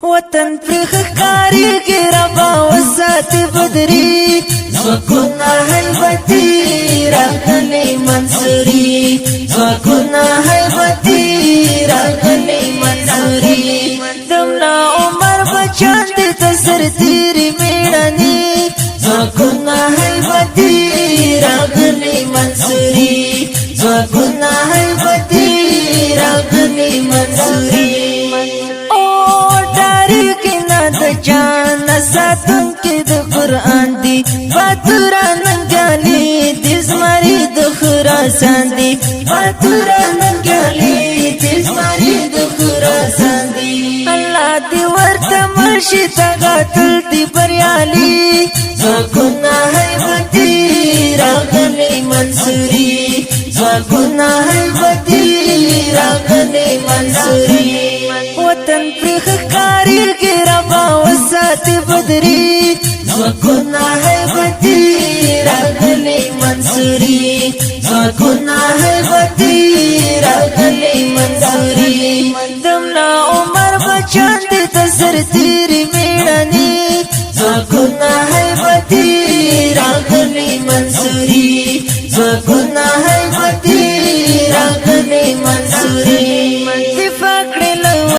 وطن پر خکاری کی ربا وسات بدری زکنا حیبتی راغلی منصوری زکنا حیبتی راغلی منصوری دمنا عمر بچاند تسر تیری میڑانی زکنا حیبتی راغلی منصوری زکنا حیبتی راغلی منصوری جان ساتن کې د قران دی باتوران غالي د زمري د خراسان دی باتوران غالي د زمري د خراسان دی الله دی ورته مرشد غاتل دی بریالي زکنا حیبتی راغلی منصوری زکنا حیبتی راغلی منصوری وطن پر خکاری کی ربا وسات بدری زکنا حیبتی راغلی منصوری زکنا حیبتی راغلی منصوری دمنا عمر بچاند تسر تیری میڑانی زکنا حیبتی راغلی منصوری زکنا